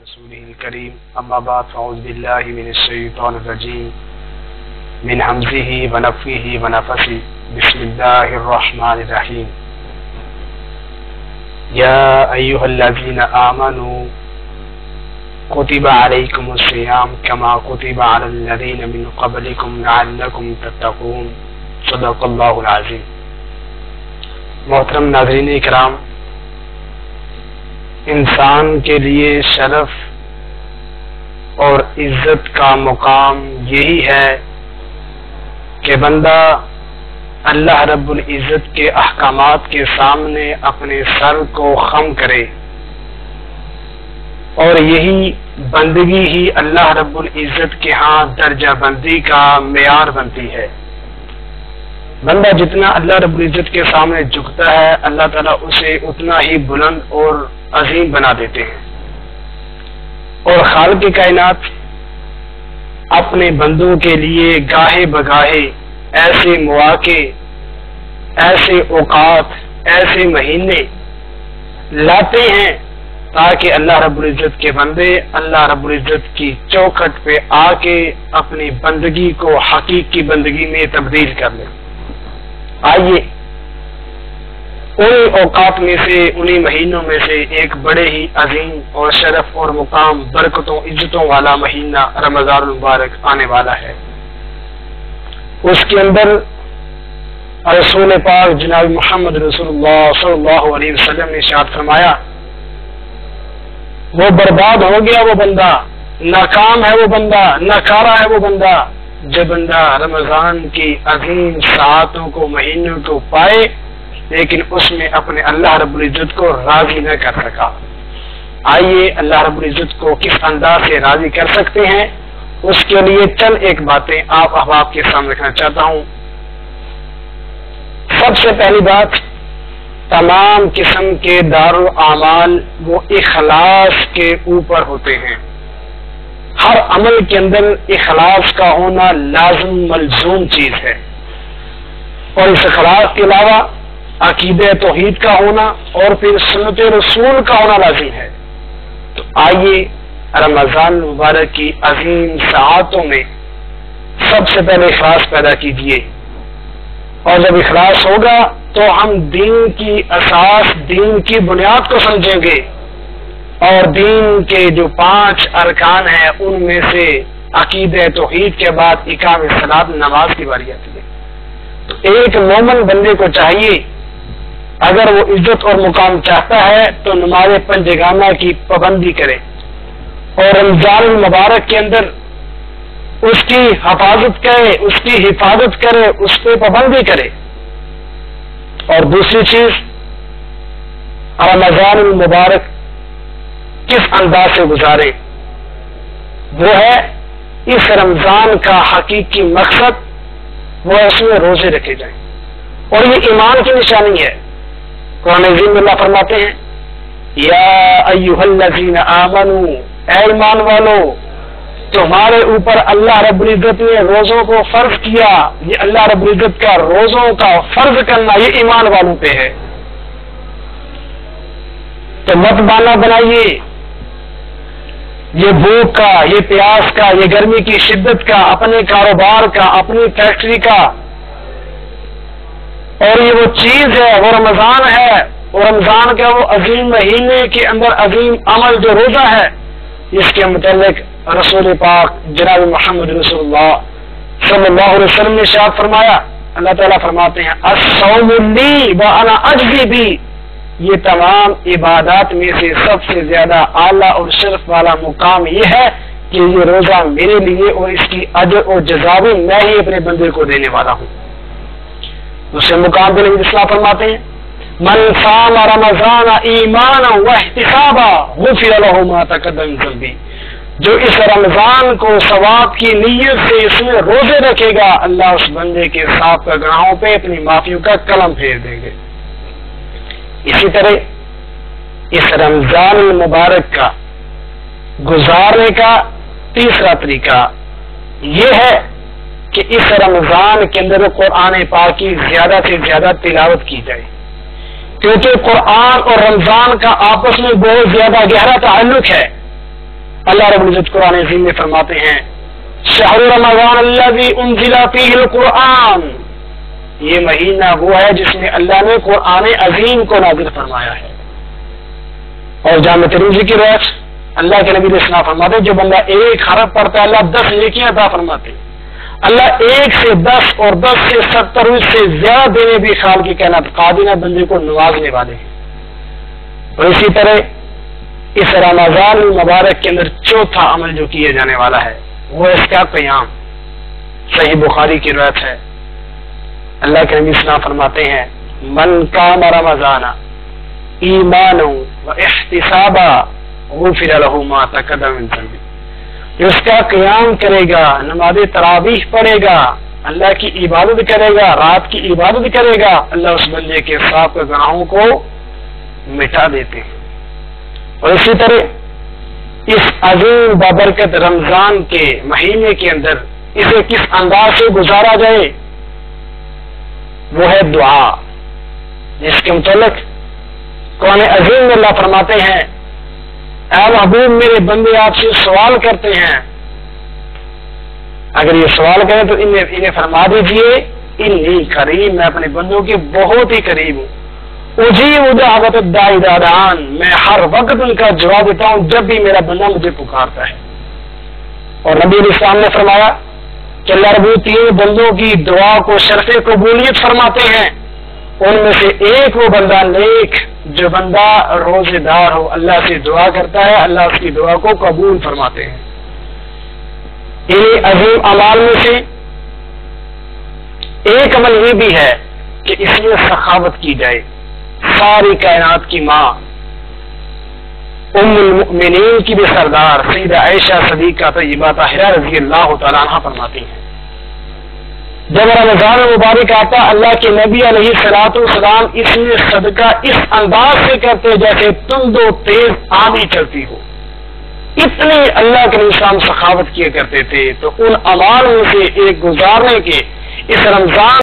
رسوله الكريم اما بعد فاعوذ بالله من الشيطان الرجيم من همزه ونفخه ونفثه بسم الله الرحمن الرحيم يا ايها الذين آمنوا كتب عليكم الصيام كما كتب على الذين من قبلكم لعلكم تتقون صدق اللہ العظیم۔ محترم ناظرین اکرام، انسان کے لیے شرف اور عزت کا مقام یہی ہے کہ بندہ اللہ رب العزت کے احکامات کے سامنے اپنے سر کو خم کرے، اور یہی بندگی ہی اللہ رب العزت کے ہاں درجہ بندی کا معیار بنتی ہے۔ بندہ جتنا اللہ رب العزت کے سامنے جھکتا ہے، اللہ تعالیٰ اسے اتنا ہی بلند اور عظیم بنا دیتے ہیں، اور خالق کائنات اپنے بندوں کے لیے گاہے بگاہے ایسے مواقع، ایسے اوقات، ایسے مہینے لاتے ہیں تاکہ اللہ رب العزت کے بندے اللہ رب العزت کی چوکھٹ پہ آ کے اپنی بندگی کو حقیقی بندگی میں تبدیل کر لیں۔ آئیے انہی اوقات میں سے، انہی مہینوں میں سے ایک بڑے ہی عظیم اور شرف اور مقام، برکتوں عزتوں والا مہینہ رمضان المبارک آنے والا ہے۔ اس کے اندر رسول پاک جناب محمد رسول اللہ صلی اللہ علیہ وسلم نے ارشاد فرمایا، وہ برباد ہو گیا وہ بندہ، ناکام ہے وہ بندہ، ناکارہ ہے وہ بندہ جو بندہ رمضان کی عظیم ساعتوں کو، مہینوں کو پائے لیکن اس میں اپنے اللہ رب العزت کو راضی نہ کر سکا۔ آئیے اللہ رب العزت کو کس انداز سے راضی کر سکتے ہیں، اس کے لیے چند ایک باتیں آپ احباب کے سامنے رکھنا چاہتا ہوں۔ سب سے پہلی بات، تمام قسم کے دارالاعمال وہ اخلاص کے اوپر ہوتے ہیں۔ ہر عمل کے اندر اخلاص کا ہونا لازم ملزوم چیز ہے، اور اس اخلاص کے علاوہ عقیدہ توحید کا ہونا اور پھر سنت رسول کا ہونا لازم ہے۔ تو آئیے رمضان مبارک کی عظیم ساعتوں میں سب سے پہلے اخلاص پیدا کیجیے، اور جب اخلاص ہوگا تو ہم دین کی اساس، دین کی بنیاد کو سمجھیں گے، اور دین کے جو 5 ارکان ہیں ان میں سے عقیدہ توحید کے بعد اقام الصلاۃ، نماز کی باری آتی ہے۔ تو ایک مومن بندے کو چاہیے اگر وہ عزت اور مقام چاہتا ہے تو نماز پنجگانہ کی پابندی کرے، اور رمضان المبارک کے اندر اس کی حفاظت کرے، اس کی حفاظت کرے، اس پہ پابندی کرے۔ اور دوسری چیز، رمضان المبارک کس انداز سے گزارے، وہ ہے اس رمضان کا حقیقی مقصد وہ اس میں روزے رکھے جائیں، اور یہ ایمان کی نشانی ہے۔ قرآن عظیم میں اللہ فرماتے ہیں، یا ایھا الذین آمنوا، اے ایمان والو، تمہارے اوپر اللہ رب العزت نے روزوں کو فرض کیا۔ یہ اللہ رب العزت کا روزوں کا فرض کرنا یہ ایمان والوں پہ ہے۔ تو مت بانا بنائیے یہ بھوک کا، یہ پیاس کا، یہ گرمی کی شدت کا، اپنے کاروبار کا، اپنی فیکٹری کا، اور یہ وہ چیز ہے، وہ رمضان ہے، اور رمضان کا وہ عظیم مہینے کے اندر عظیم عمل جو روزہ ہے، اس کے متعلق رسول پاک جناب محمد رسول اللہ صلی اللہ علیہ وسلم نے ارشاد فرمایا، اللہ تعالیٰ فرماتے ہیں، الصوم لی وانا اجزی بھی، یہ تمام عبادات میں سے سب سے زیادہ اعلیٰ اور شرف والا مقام یہ ہے کہ یہ روزہ میرے لیے، اور اس کی اجر اور جزا بھی میں ہی اپنے بندے کو دینے والا ہوں۔ دوسرے مقام پہ نبی اسلام فرماتے ہیں، من صام رمضان ایمانا واحتسابا غفر له ما تقدم من ذنبه، جو اس رمضان کو ثواب کی نیت سے اس میں روزے رکھے گا، اللہ اس بندے کے سابقہ گناہوں پہ اپنی معافیوں کا قلم پھیر دیں گے۔ اسی طرح اس رمضان المبارک کا گزارنے کا تیسرا طریقہ یہ ہے کہ اس رمضان کے اندر قرآن پاک کی زیادہ سے زیادہ تلاوت کی جائے، کیونکہ قرآن اور رمضان کا آپس میں بہت زیادہ گہرا تعلق ہے۔ اللہ رب العزت قرآن عظیم میں فرماتے ہیں شہر رمضان الذی انزل فیہ القرآن، یہ مہینہ وہ ہے جس میں اللہ نے قرآن عظیم کو نازل فرمایا ہے۔ اور جامع ترمذی کی روایت اللہ کے نبی علیہ السلام فرماتے جو بندہ ایک حرف پڑھتا ہے اللہ 10 نیکیاں عطا فرماتے، اللہ 1 سے 10 اور 10 سے 70 اس سے زیادہ دینے بھی خیال کی کائنات قادر بندے کو نوازنے والے ہیں۔ اور اسی طرح اس رمضان المبارک کے اندر چوتھا عمل جو کیے جانے والا ہے وہ اس کا قیام، صحیح بخاری کی روایت ہے اللہ کے نبی اسلام فرماتے ہیں من قام رمضان ایمانا و احتسابا غفر له ما تقدم من ذنبه، جو اس کا قیام کرے گا، نماز تراویح پڑھے گا، اللہ کی عبادت کرے گا، رات کی عبادت کرے گا، اللہ اس بندے کے سابق گناہوں کو مٹا دیتے ہیں۔ اور اسی طرح اس عظیم بابرکت رمضان کے مہینے کے اندر اسے کس انداز سے گزارا جائے وہ ہے دعا، جس کے متعلق قرآن عظیم میں اللہ فرماتے ہیں اے محبوب میرے بندے آپ سے سوال کرتے ہیں، اگر یہ سوال کریں تو انہیں فرما دیجئے انی قریب، میں اپنے بندوں کے بہت ہی قریب ہوں، اجیب دعوت الداعی اذا دعان، میں ہر وقت ان کا جواب دیتا ہوں جب بھی میرا بندہ مجھے پکارتا ہے۔ اور نبی علیہ السلام نے فرمایا کہ اللہ رب 3 بندوں کی دعا کو شرف قبولیت فرماتے ہیں، ان میں سے ایک وہ بندہ نیک جو بندہ روزے دار ہو، اللہ سے دعا کرتا ہے، اللہ اس کی دعا کو قبول فرماتے ہیں۔ ان عظیم اعمال میں سے ایک عمل یہ بھی ہے کہ اس میں سخاوت کی جائے۔ ساری کائنات کی ماں ام المؤمنین کی بھی سردار سیدہ عائشہ صدیقہ طیبہ طاہرہ رضی اللہ تعالیٰ عنہ فرماتی ہیں جب رمضان مبارک آتا اللہ کے نبی علیہ الصلوۃ والسلام اس میں صدقہ اس انداز سے کرتے جیسے تند و تیز آندھی چلتی ہو، اتنی اللہ کے نظام سخاوت کیا کرتے تھے۔ تو ان اعمال میں سے ایک گزارنے کے اس رمضان